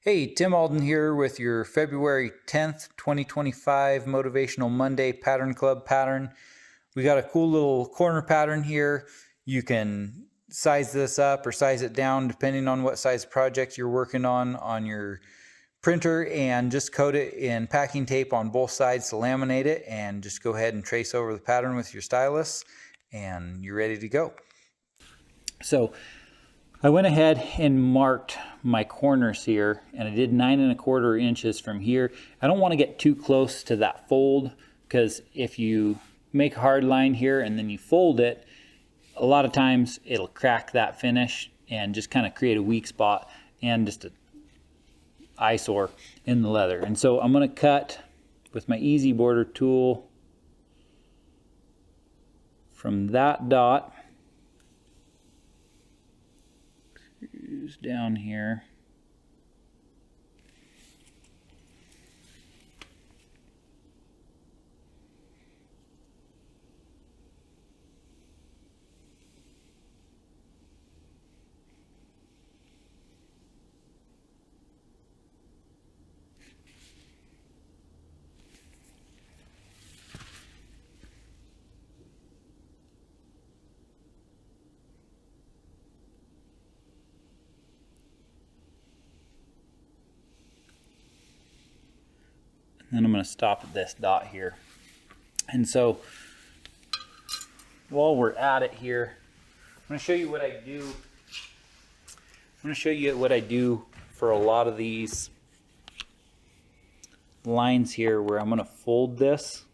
Hey, Tim Alden here with your February 10th, 2025 Motivational Monday Pattern Club pattern. We got a cool little corner pattern here. You can size this up or size it down depending on what size project you're working on your printer, and just coat it in packing tape on both sides to laminate it, and just go ahead and trace over the pattern with your stylus and you're ready to go. So I went ahead and marked my corners here, and I did 9¼ inches from here. I don't want to get too close to that fold, because if you make a hard line here and then you fold it, a lot of times it'll crack that finish and just kind of create a weak spot and just an eyesore in the leather. And so I'm going to cut with my easy border tool from that dot down here. And I'm going to stop at this dot here. And so while we're at it here, I'm going to show you what I do. I'm going to show you what I do for a lot of these lines here, where I'm going to fold this,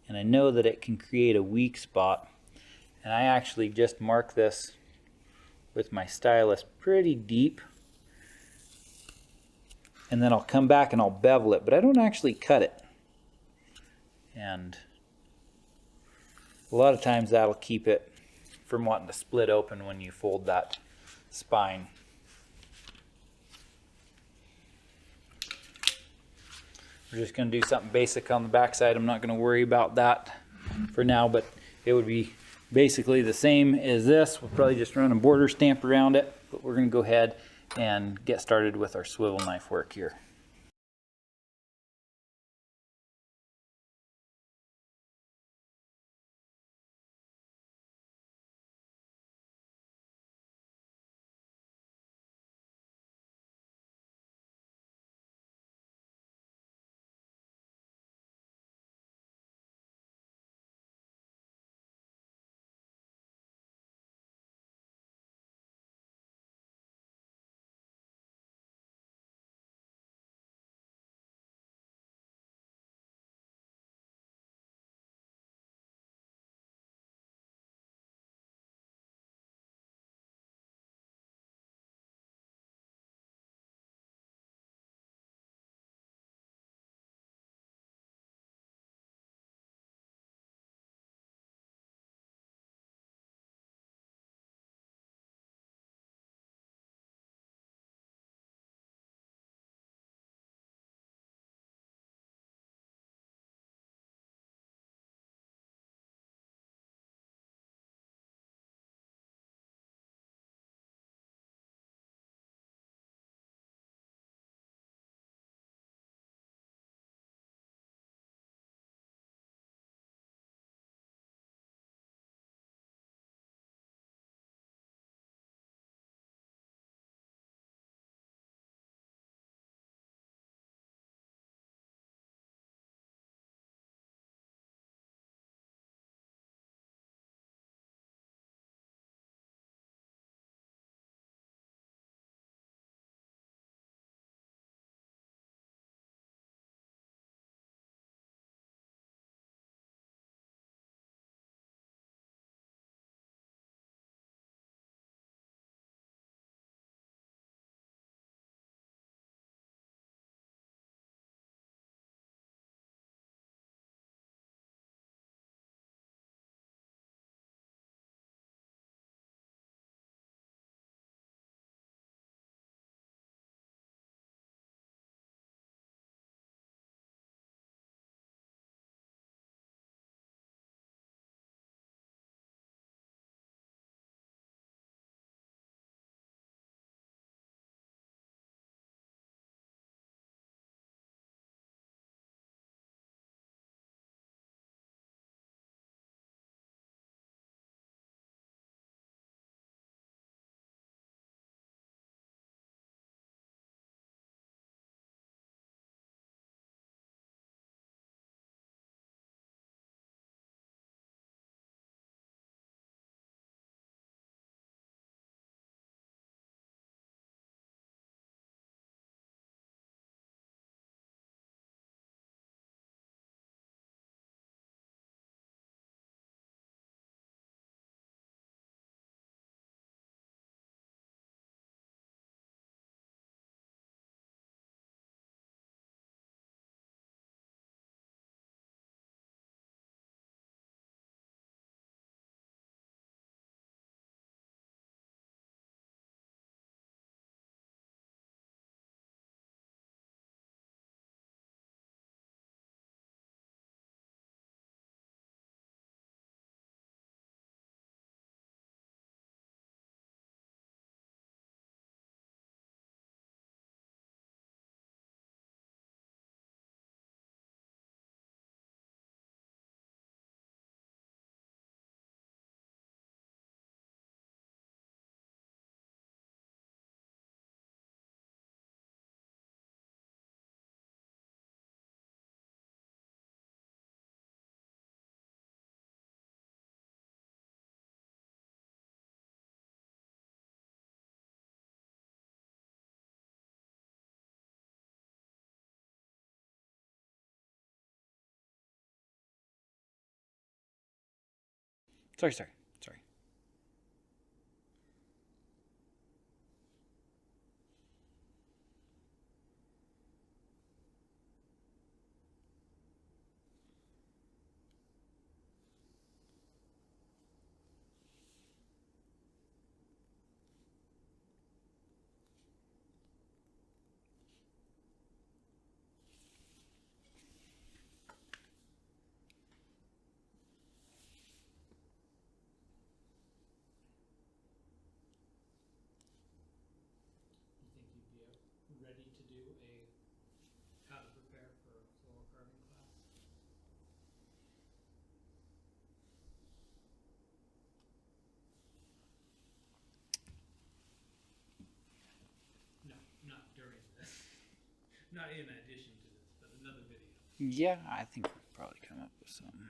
and I know that it can create a weak spot, and I actually just mark this with my stylus pretty deep, and then I'll come back and I'll bevel it, but I don't actually cut it. And a lot of times that'll keep it from wanting to split open when you fold that spine. We're just going to do something basic on the backside. I'm not going to worry about that for now, but it would be basically the same as this. We'll probably just run a border stamp around it, but we're going to go ahead and get started with our swivel knife work here. Sorry. Ready to do a how to prepare for a floral carving class? No, not during this. Not in addition to this, but another video. Yeah, I think we'll probably come up with something.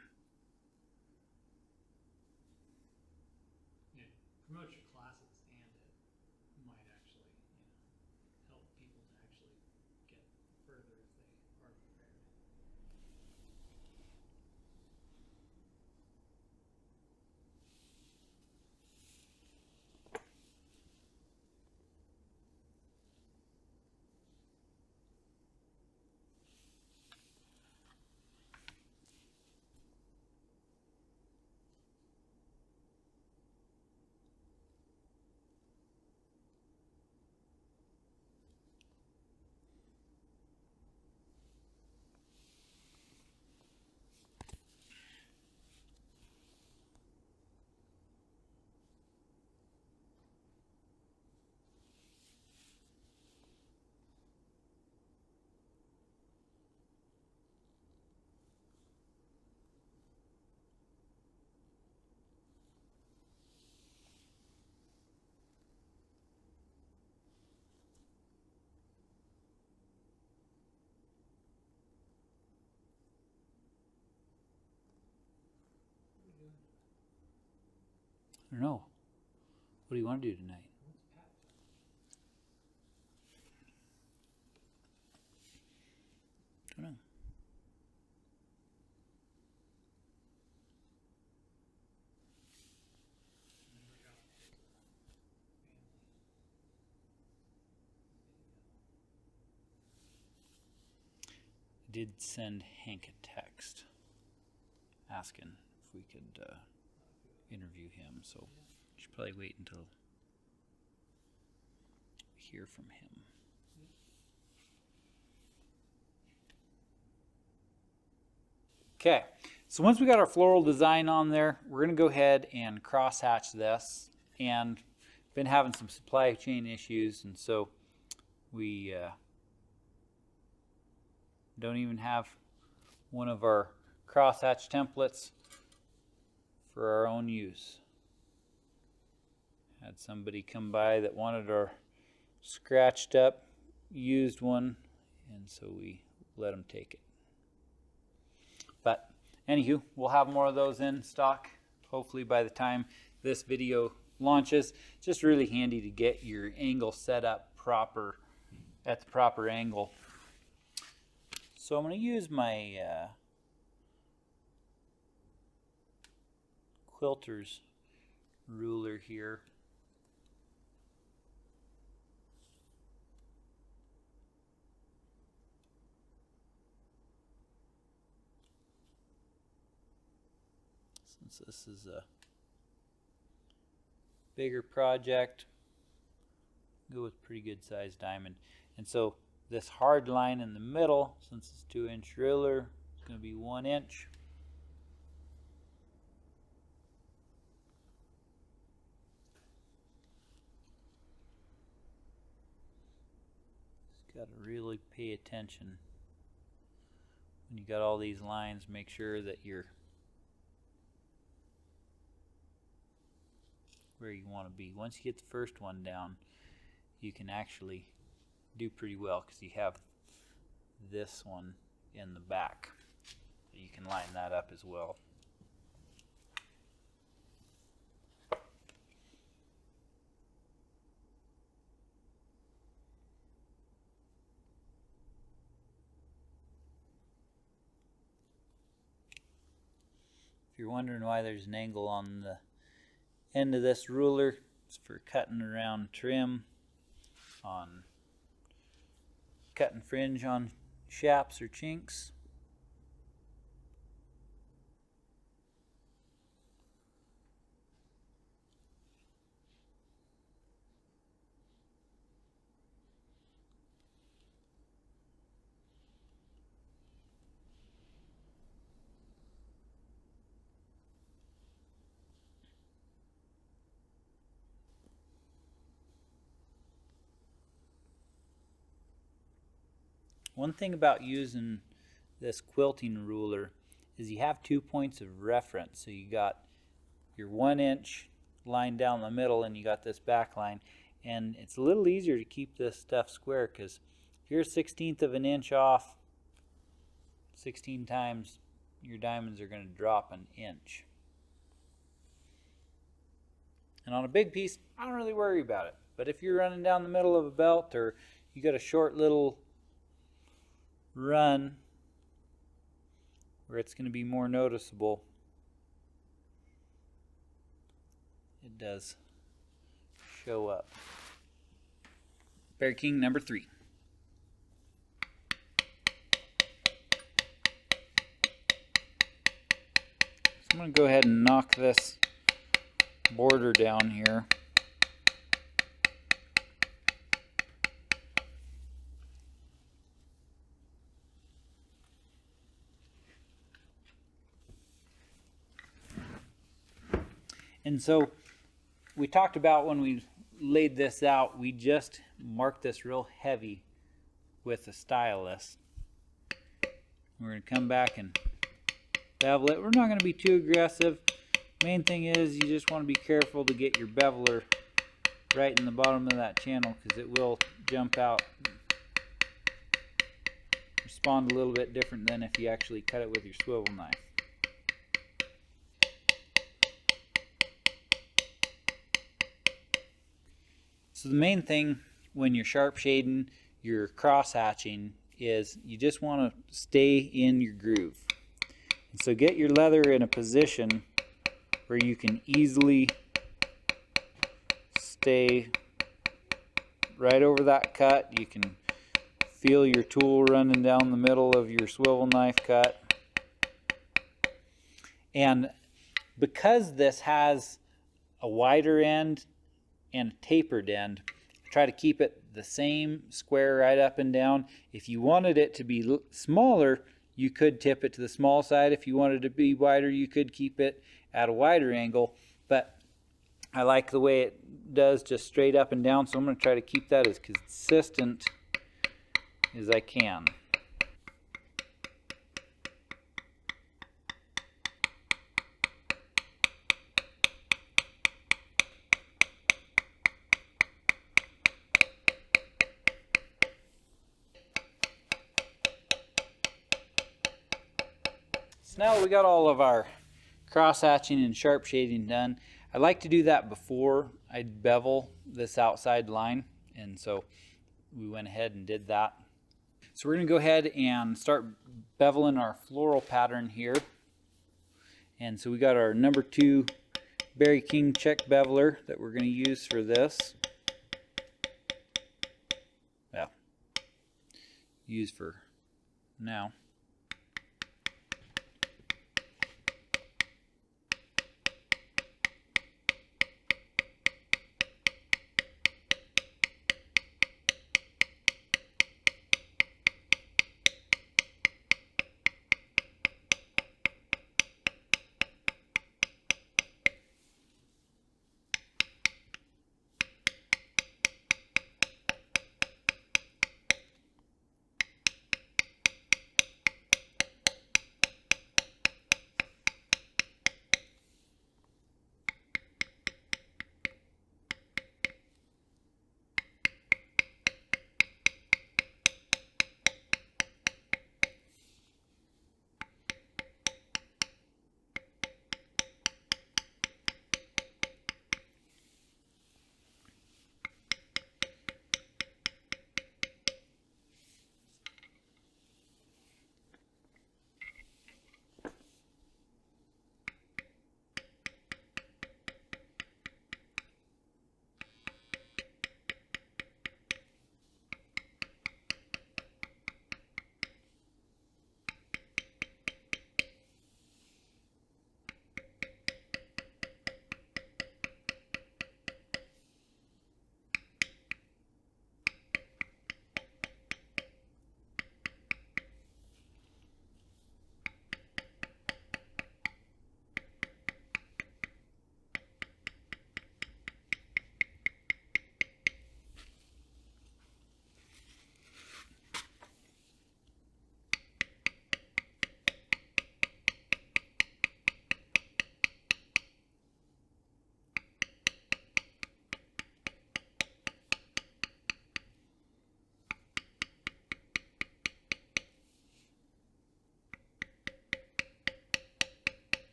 Yeah, promote your classes, and it might actually, help people to actually get further if they are prepared. I don't know. What do you want to do tonight? What's Pat? I don't know. I did send Hank a text asking if we could interview him, so we should probably wait until we hear from him. Okay, so once we got our floral design on there, we're going to go ahead and crosshatch this, and been having some supply chain issues, and so we don't even have one of our crosshatch templates for our own use. Had somebody come by that wanted our scratched up used one, and so we let them take it. But anywho, we'll have more of those in stock hopefully by the time this video launches. Just really handy to get your angle set up proper at the proper angle. So I'm going to use my quilter's ruler here. Since this is a bigger project, go with pretty good sized diamond. And so this hard line in the middle, since it's 2-inch ruler, it's going to be 1 inch. Just got to really pay attention when you got all these lines. Make sure that you're where you want to be. Once you get the first one down, you can actually do pretty well because you have this one in the back. You can line that up as well. If you're wondering why there's an angle on the end of this ruler, it's for cutting around trim, on cutting fringe on shaps or chinks. One thing about using this quilting ruler is you have 2 points of reference. So you got your 1 inch line down the middle and you got this back line. And it's a little easier to keep this stuff square because if you're 1/16 of an inch off 16 times, your diamonds are going to drop an inch. And on a big piece, I don't really worry about it. But if you're running down the middle of a belt or you got a short little run where it's going to be more noticeable, it does show up. Bear King number 3. So I'm going to go ahead and knock this border down here. And so we talked about when we laid this out, we just marked this real heavy with a stylus. We're going to come back and bevel it. We're not going to be too aggressive. Main thing is you just want to be careful to get your beveler right in the bottom of that channel because it will jump out, respond a little bit different than if you actually cut it with your swivel knife. So the main thing when you're sharp shading, you're cross hatching, is you just want to stay in your groove. And so get your leather in a position where you can easily stay right over that cut. You can feel your tool running down the middle of your swivel knife cut. And because this has a wider end and a tapered end, try to keep it the same square right up and down. If you wanted it to be smaller, you could tip it to the small side. If you wanted it to be wider, you could keep it at a wider angle. But I like the way it does just straight up and down, so I'm going to try to keep that as consistent as I can. So now we got all of our cross hatching and sharp shading done. I like to do that before I bevel this outside line, and so we went ahead and did that. So we're going to go ahead and start beveling our floral pattern here. And so we got our number 2 Bear King check beveler that we're going to use for this. Well, use for now.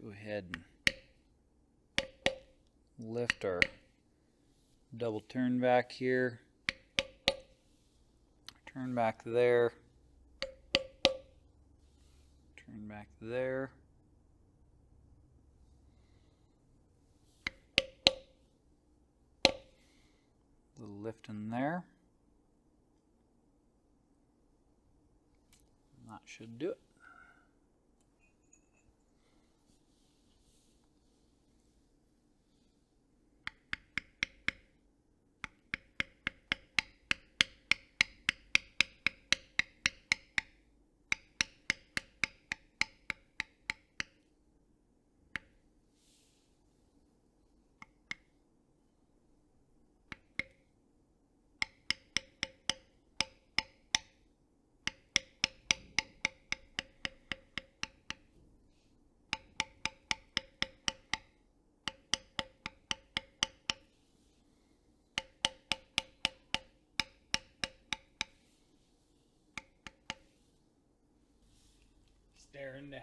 go ahead and lift our double turn back here. Turn back there. Turn back there. Little lift in there. That should do it. Staring down.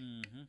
Mm-hmm.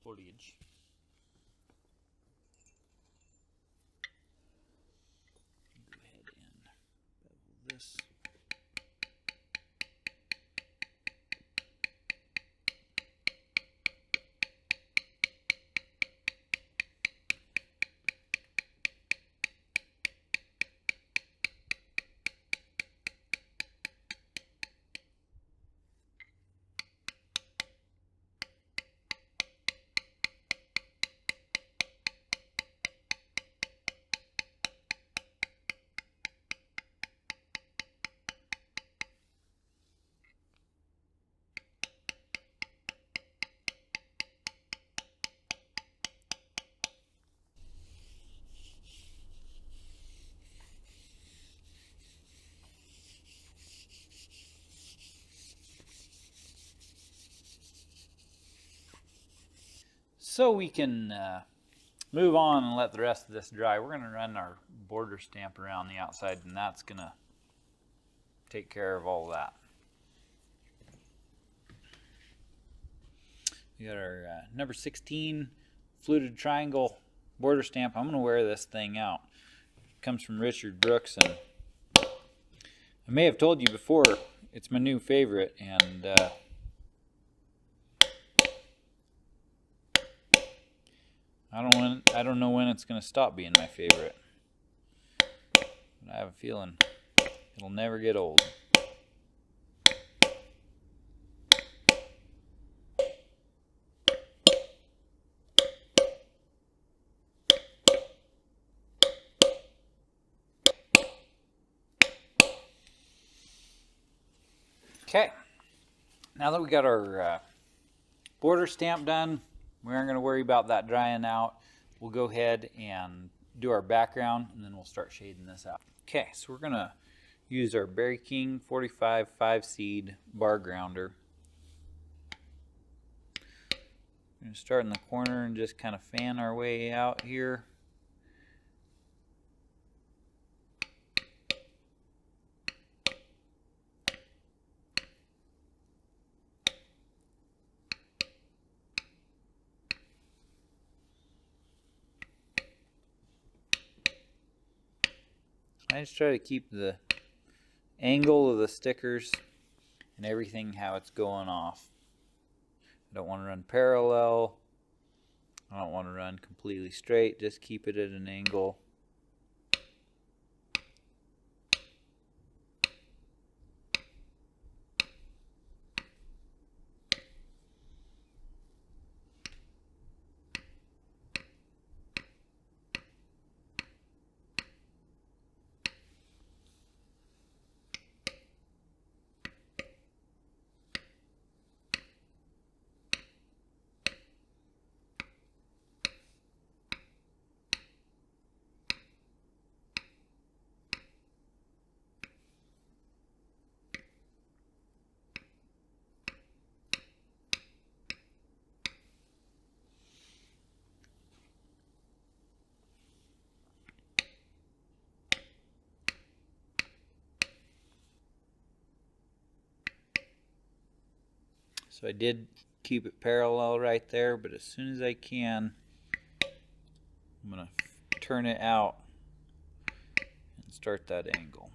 Foliage. Go ahead and bevel this. So we can move on and let the rest of this dry. We're going to run our border stamp around the outside, and that's going to take care of all of that. We got our number 16 fluted triangle border stamp. I'm going to wear this thing out. It comes from Richard Brooks, and I may have told you before, it's my new favorite, and I don't know when it's going to stop being my favorite. But I have a feeling it'll never get old. Okay, now that we got our border stamp done, we aren't going to worry about that drying out. We'll go ahead and do our background, and then we'll start shading this out. Okay, so we're going to use our Berry King 45 5-seed bar grounder. We're going to start in the corner and just kind of fan our way out here. I just try to keep the angle of the stickers and everything how it's going off. I don't want to run parallel. I don't want to run completely straight. Just keep it at an angle. So I did keep it parallel right there, but as soon as I can, I'm going to turn it out and start that angle.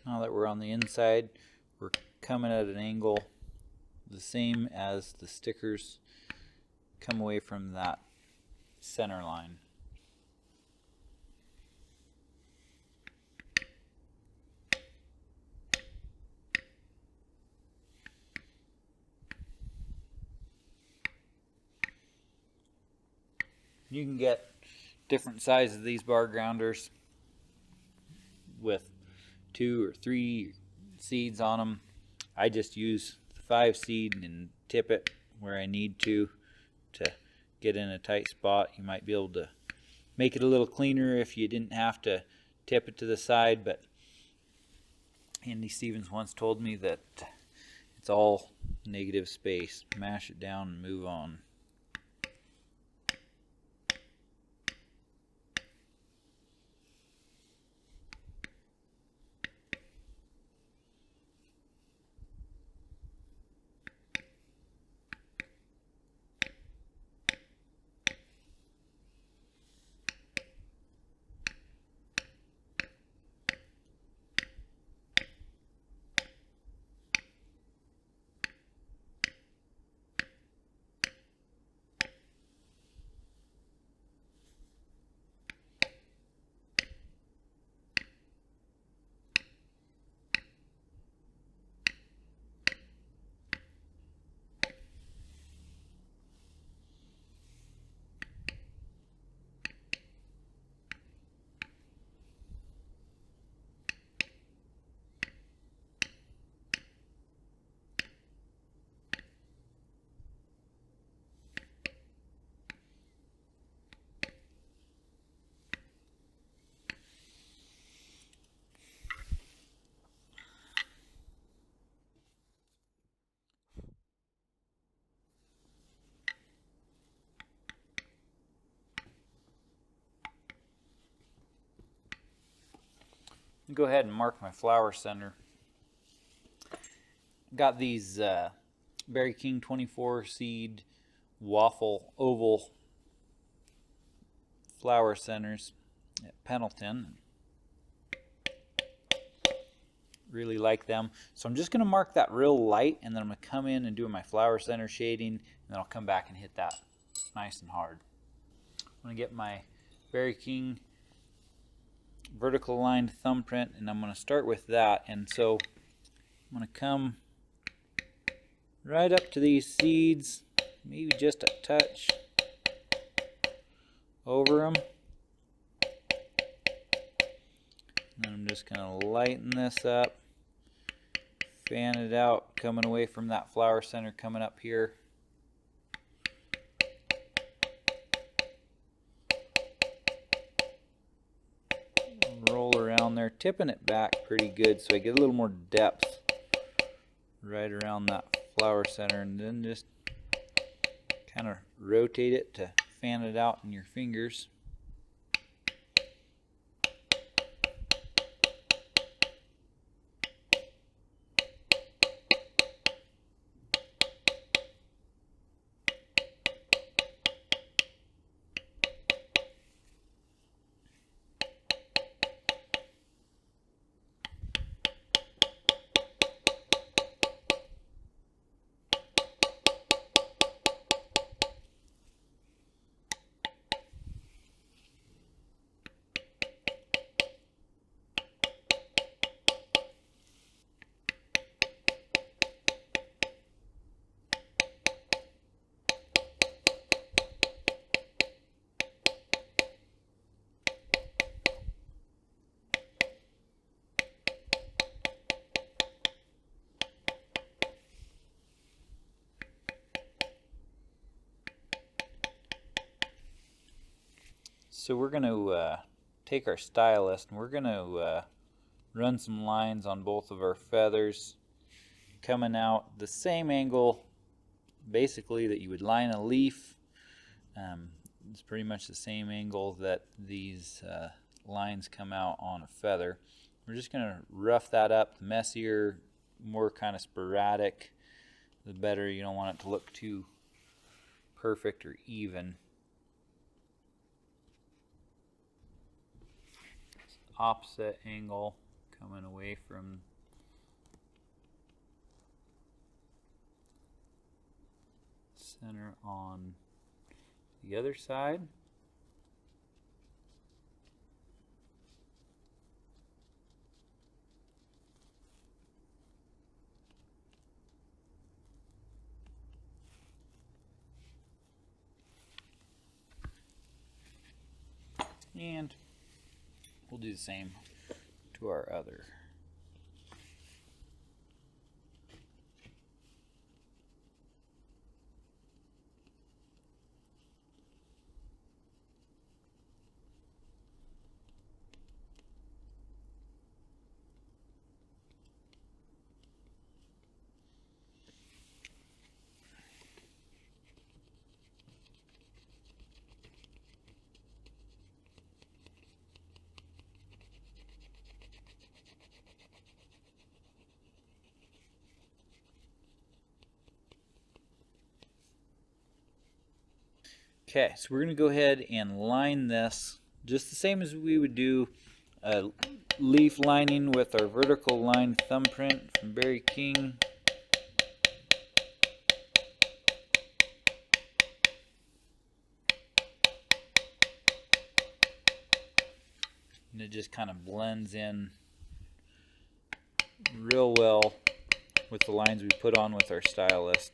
Now that we're on the inside, we're coming at an angle the same as the stickers come away from that center line. You can get different sizes of these bar grounders with 2 or 3 seeds on them. I just use 5 seed and tip it where I need to get in a tight spot. You might be able to make it a little cleaner if you didn't have to tip it to the side, but Andy Stevens once told me that it's all negative space. Mash it down and move on. go ahead and mark my flower center. Got these Berry King 24 seed waffle oval flower centers at Pendleton. Really like them. So I'm just going to mark that real light, and then I'm going to come in and do my flower center shading, and then I'll come back and hit that nice and hard. I'm going to get my Berry King vertical lined thumbprint, and I'm going to start with that. And so I'm going to come right up to these seeds, maybe just a touch over them. And I'm just going to lighten this up, fan it out, coming away from that flower center, coming up here. Roll around there, tipping it back pretty good so I get a little more depth right around that flower center, and then just kind of rotate it to fan it out in your fingers. So we're going to take our stylus and we're going to run some lines on both of our feathers, coming out the same angle basically that you would line a leaf. It's pretty much the same angle that these lines come out on a feather. We're just going to rough that up. The messier, more kind of sporadic, the better. You don't want it to look too perfect or even. Opposite angle coming away from center on the other side. And we'll do the same to our other. Okay, so we're going to go ahead and line this just the same as we would do a leaf lining with our vertical line thumbprint from Berry King. And it just kind of blends in real well with the lines we put on with our stylus.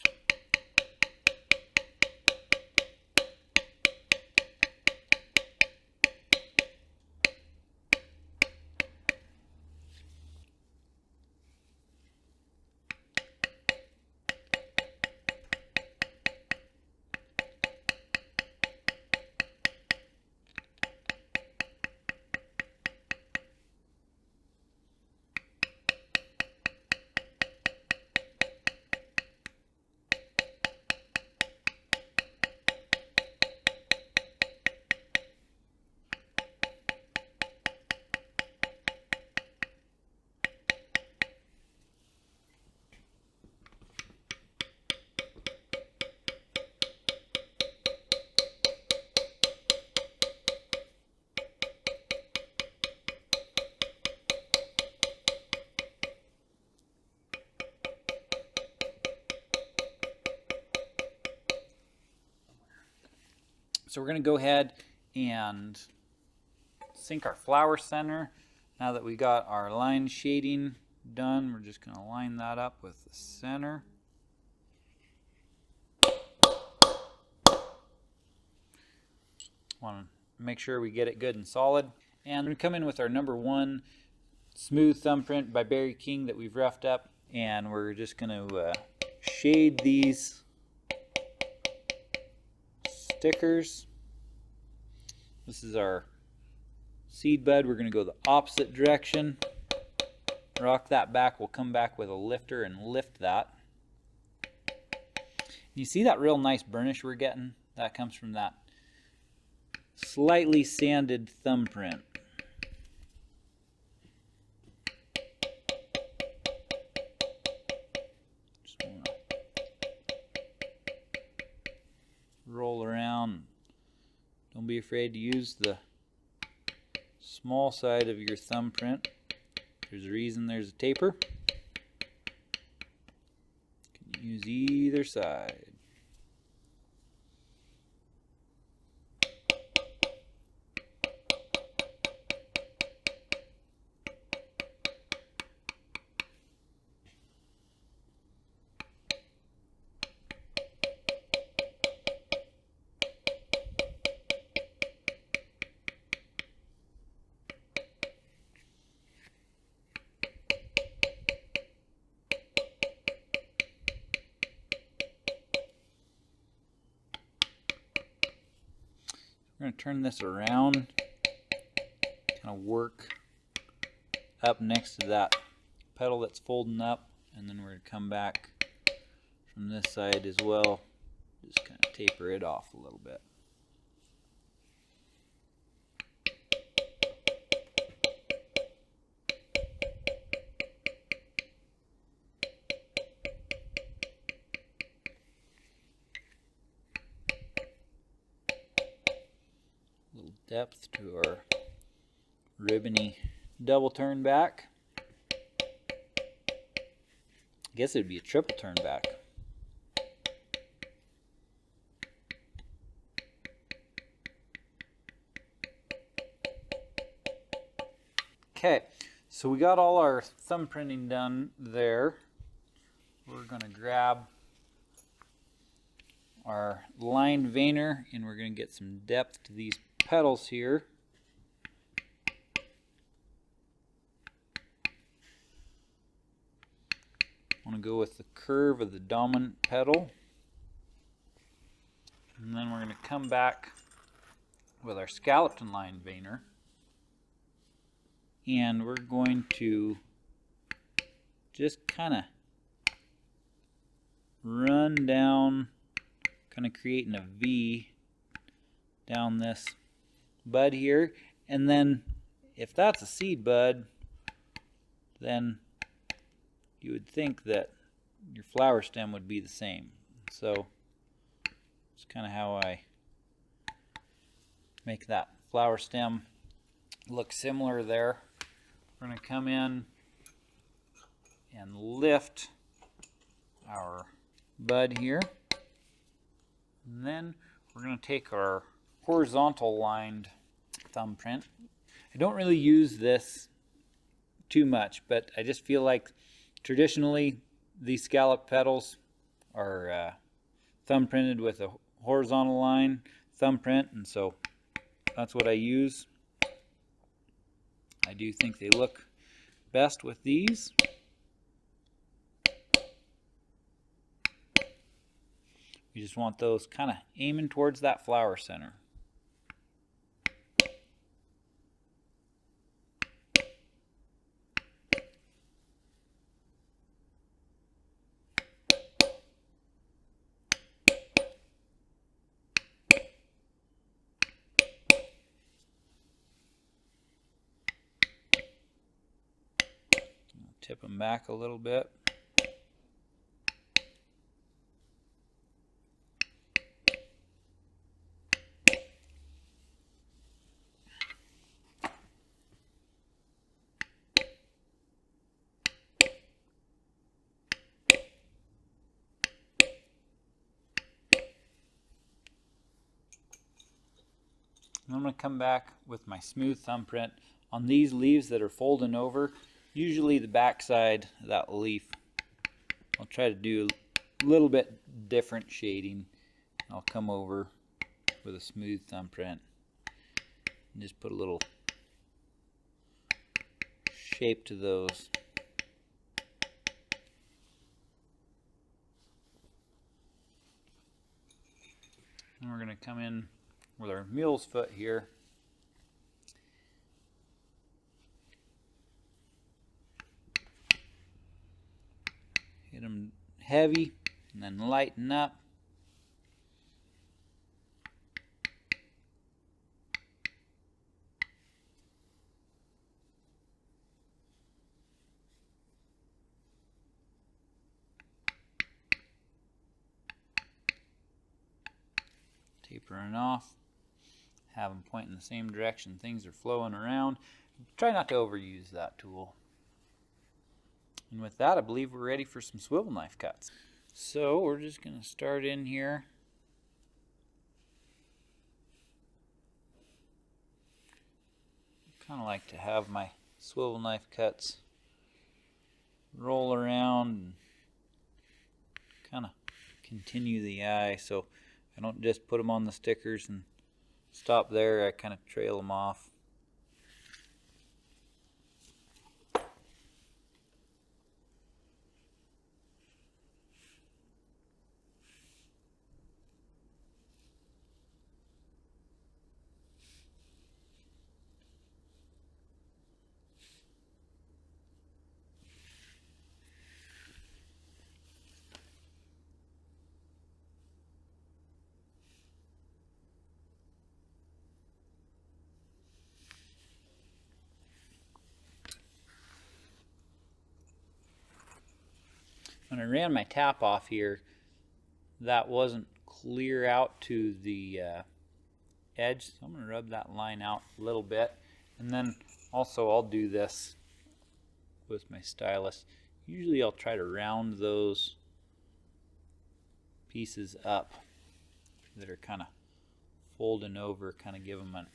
So we're going to go ahead and sink our flower center. Now that we got our line shading done, we're just going to line that up with the center. Want to make sure we get it good and solid. And we're going to come in with our number 1 smooth thumbprint by Barry King that we've roughed up, and we're just going to shade these stickers. This is our seed bud. We're going to go the opposite direction. Rock that back. We'll come back with a lifter and lift that. You see that real nice burnish we're getting? That comes from that slightly sanded thumbprint. Just want to roll around. Don't be afraid to use the small side of your thumbprint. There's a reason there's a taper. You can use either side. We're going to turn this around, kind of work up next to that pedal that's folding up, and then we're going to come back from this side as well, just kind of taper it off a little bit. Depth to our ribbony double turn back. I guess it'd be a triple turn back. Okay, so we got all our thumbprinting done there. We're going to grab our lined veiner and we're going to get some depth to these petals here. I want to go with the curve of the dominant petal, and then we're going to come back with our scalloped and lined veiner, and we're going to just kind of run down, kind of creating a V down this bud here. And then if that's a seed bud, then you would think that your flower stem would be the same. So it's kind of how I make that flower stem look similar there. We're going to come in and lift our bud here, and then we're going to take our horizontal lined thumbprint. I don't really use this too much, but I just feel like traditionally these scallop petals are thumbprinted with a horizontal line thumbprint, and so that's what I use. I do think they look best with these. You just want those kind of aiming towards that flower center. Tip them back a little bit. I'm going to come back with my smooth thumbprint on these leaves that are folding over. Usually the backside of that leaf, I'll try to do a little bit different shading. I'll come over with a smooth thumbprint and just put a little shape to those. And we're going to come in with our mule's foot here. Hit them heavy and then lighten up. Tapering off. Have them point in the same direction. Things are flowing around. Try not to overuse that tool. And with that, I believe we're ready for some swivel knife cuts. So we're just going to start in here. I kind of like to have my swivel knife cuts roll around and kind of continue the eye, so I don't just put them on the stickers and stop there. I kind of trail them off. When I ran my tap off here, that wasn't clear out to the edge, so I'm going to rub that line out a little bit. And then also I'll do this with my stylus. Usually I'll try to round those pieces up that are kind of folding over, kind of give them a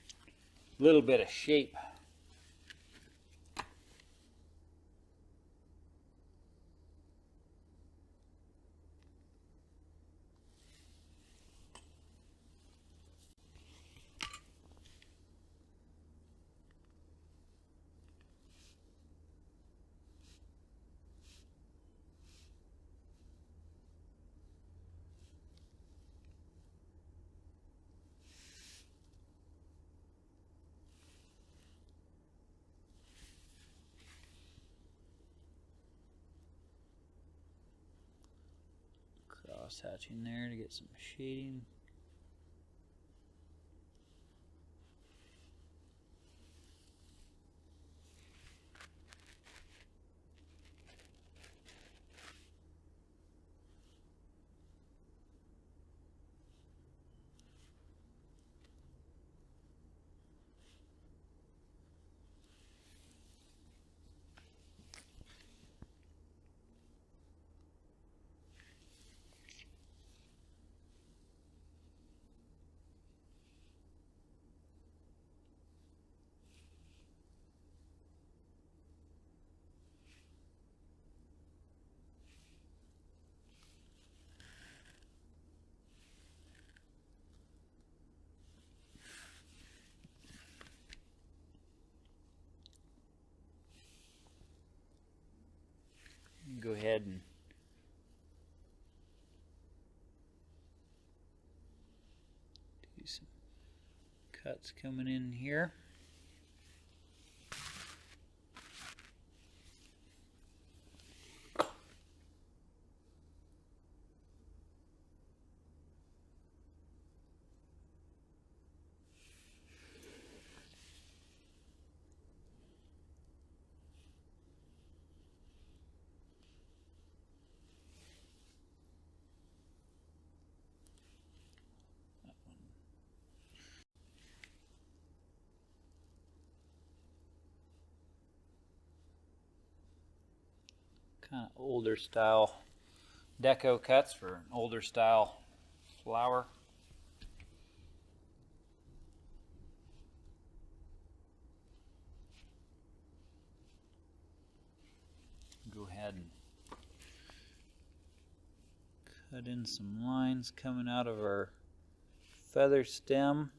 little bit of shape. Crosshatching there to get some shading. Go ahead and do some cuts coming in here. Kind of older style Deco Cuts for an older style flower. Cut in some lines coming out of our feather stem.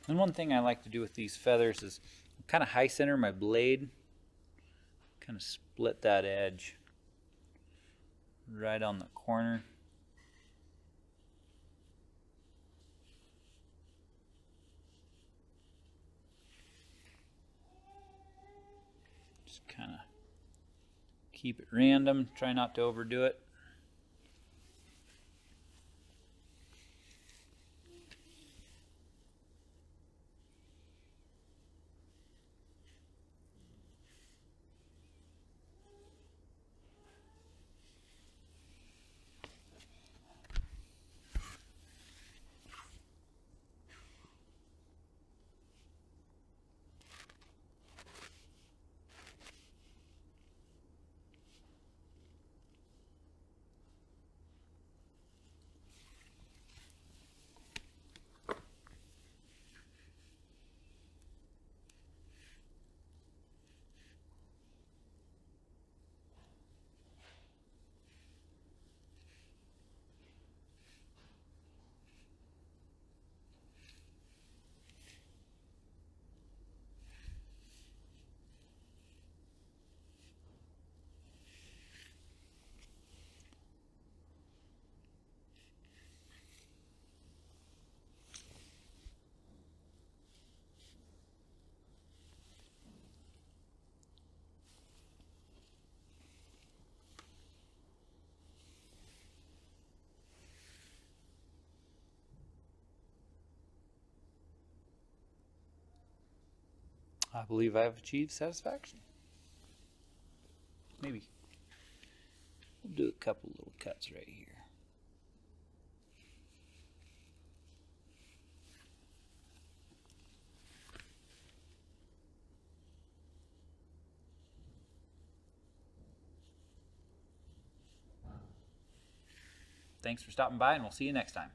And one thing I like to do with these feathers is kind of high center my blade, kind of split that edge right on the corner. Just kind of keep it random, try not to overdo it. I believe I've achieved satisfaction. Maybe we'll do a couple little cuts right here. Thanks for stopping by, and we'll see you next time.